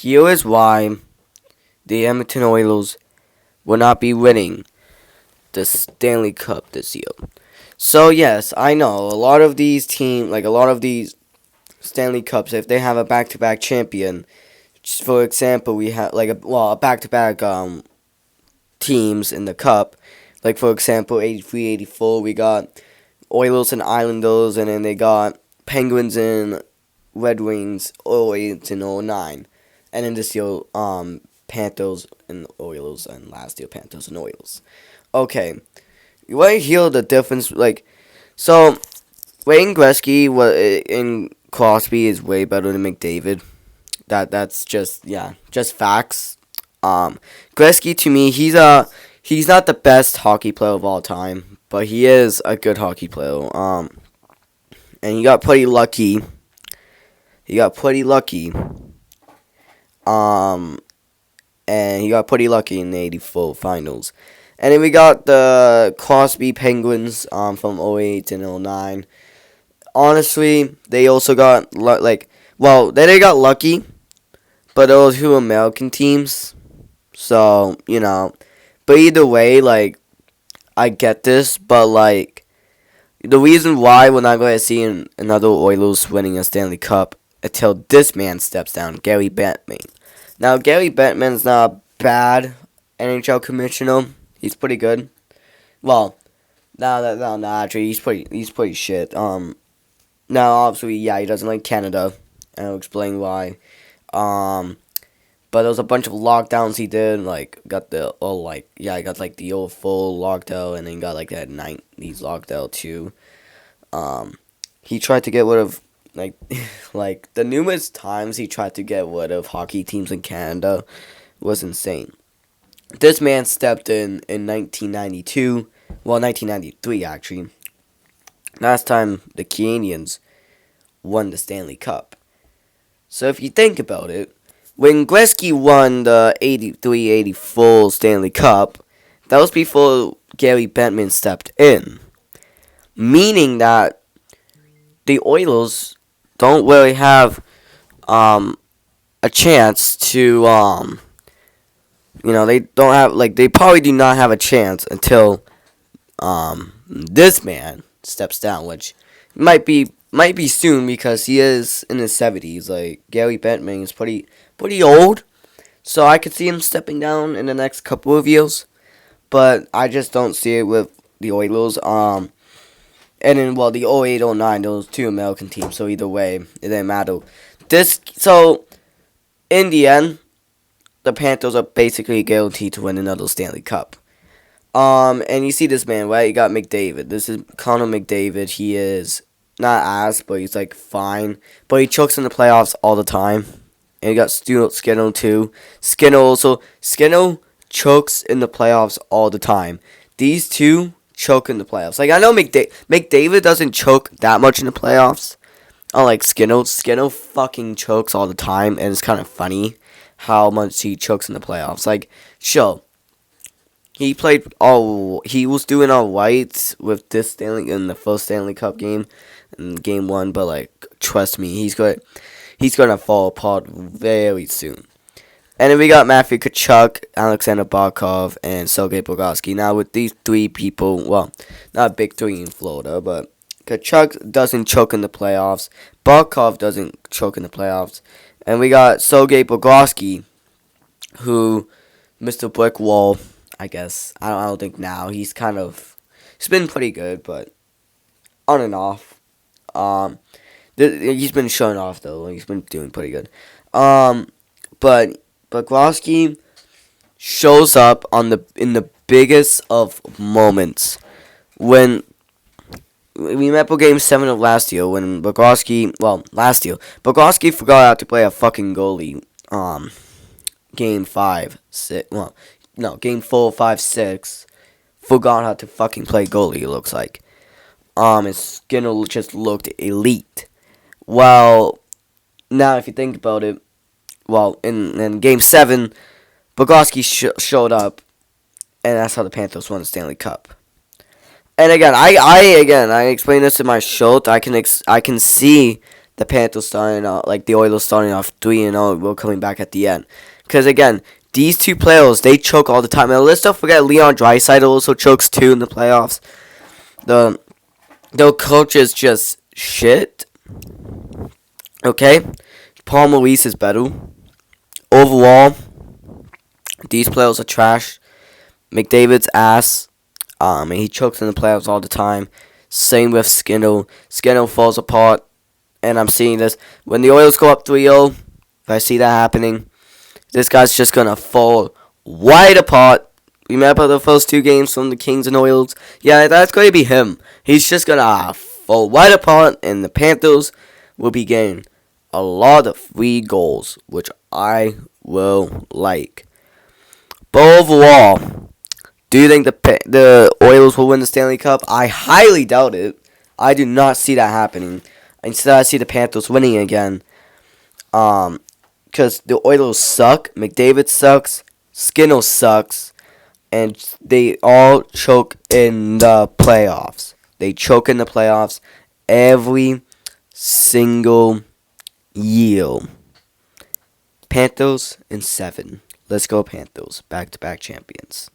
here is why the Edmonton Oilers will not be winning the Stanley Cup this year. So yes, I know a lot of these teams, like a lot of these Stanley Cups, if they have a back-to-back champion, just for example, we have like a back-to-back teams in the cup. Like for example, 83, 84, we got Oilers and Islanders, and then they got Penguins and Red Wings 08 and 09. And then this year, Panthers and Oilers, and last year Panthers and Oilers. Okay, right here the difference, so Wayne Gretzky in Crosby is way better than McDavid. That's just facts. Gretzky to me, he's not the best hockey player of all time, but he is a good hockey player. And he got pretty lucky. And he got pretty lucky in the 84 finals. And then we got the Crosby Penguins from 08 and 09. Honestly, they also got, they got lucky, but those two American teams. So, but either way, I get this, but, the reason why we're not going to see another Oilers winning a Stanley Cup until this man steps down, Gary Bettman. Now, Gary Bettman's not a bad NHL commissioner. He's pretty good. Well, no, actually, he's pretty shit. Now, obviously, he doesn't like Canada, and I'll explain why. But there was a bunch of lockdowns he did, got the old full lockdown, and then got, that 90s lockdown, too. He tried to get rid of, the numerous times he tried to get rid of hockey teams in Canada was insane. This man stepped in 1992, 1993, actually. Last time the Canadiens won the Stanley Cup. So if you think about it, when Gretzky won the 83-84 Stanley Cup, that was before Gary Bettman stepped in. Meaning that the Oilers don't really have a chance to, they don't have, they probably do not have a chance until this man steps down, which might be soon because he is in his 70s. Gary Bettman is pretty old, so I could see him stepping down in the next couple of years, but I just don't see it with the Oilers. And then, the 08-09, those two American teams, so either way, it didn't matter. So, in the end, the Panthers are basically guaranteed to win another Stanley Cup. And you see this man, right? You got McDavid. This is Connor McDavid. He is not ass, but he's, fine. But he chokes in the playoffs all the time. And you got Skinner, too. Skinner chokes in the playoffs all the time. These two choke in the playoffs. I know McDavid doesn't choke that much in the playoffs. Unlike Skinner. Skinner fucking chokes all the time, and it's kind of funny how much he chokes in the playoffs. Sure, he was doing alright with this in the first Stanley Cup game, in game 1, but trust me, he's gonna fall apart very soon. And then we got Matthew Tkachuk, Alexander Barkov, and Sergei Bobrovsky. Now, with these three people, not a big three in Florida, but Tkachuk doesn't choke in the playoffs. Barkov doesn't choke in the playoffs. And we got Sergei Bobrovsky, who, Mr. Brick Wall, I guess. I don't think now. He's been pretty good, but on and off. He's been showing off, though. He's been doing pretty good. But Bobrovsky shows up in the biggest of moments. When we remember Game 7 of last year, when Bobrovsky forgot how to play a fucking goalie. Game 5, 6, Game 4, 5, 6, forgot how to fucking play goalie, it looks like. His Skinner just looked elite. Well, now if you think about it, in Game 7, Bobrovsky showed up, and that's how the Panthers won the Stanley Cup. And again, I explained this in my show. I can see the Panthers starting off, like the Oilers starting off 3-0, we're coming back at the end. Because again, these two players, they choke all the time. And let's don't forget Leon Draisaitl also chokes too in the playoffs. The coach is just shit. Okay, Paul Maurice is better. Overall, these players are trash. McDavid's ass. And he chokes in the playoffs all the time. Same with Skinner. Skinner falls apart. And I'm seeing this. When the Oilers go up 3-0, if I see that happening, this guy's just going to fall wide apart. Remember the first two games from the Kings and Oilers? Yeah, that's going to be him. He's just going to fall wide apart. And the Panthers will be getting a lot of free goals, which I will like. But overall, do you think the Oilers will win the Stanley Cup? I highly doubt it. I do not see that happening. Instead, I see the Panthers winning again. Because the Oilers suck. McDavid sucks. Skinner sucks. And they all choke in the playoffs. They choke in the playoffs every single year. Panthers in 7. Let's go Panthers. Back-to-back champions.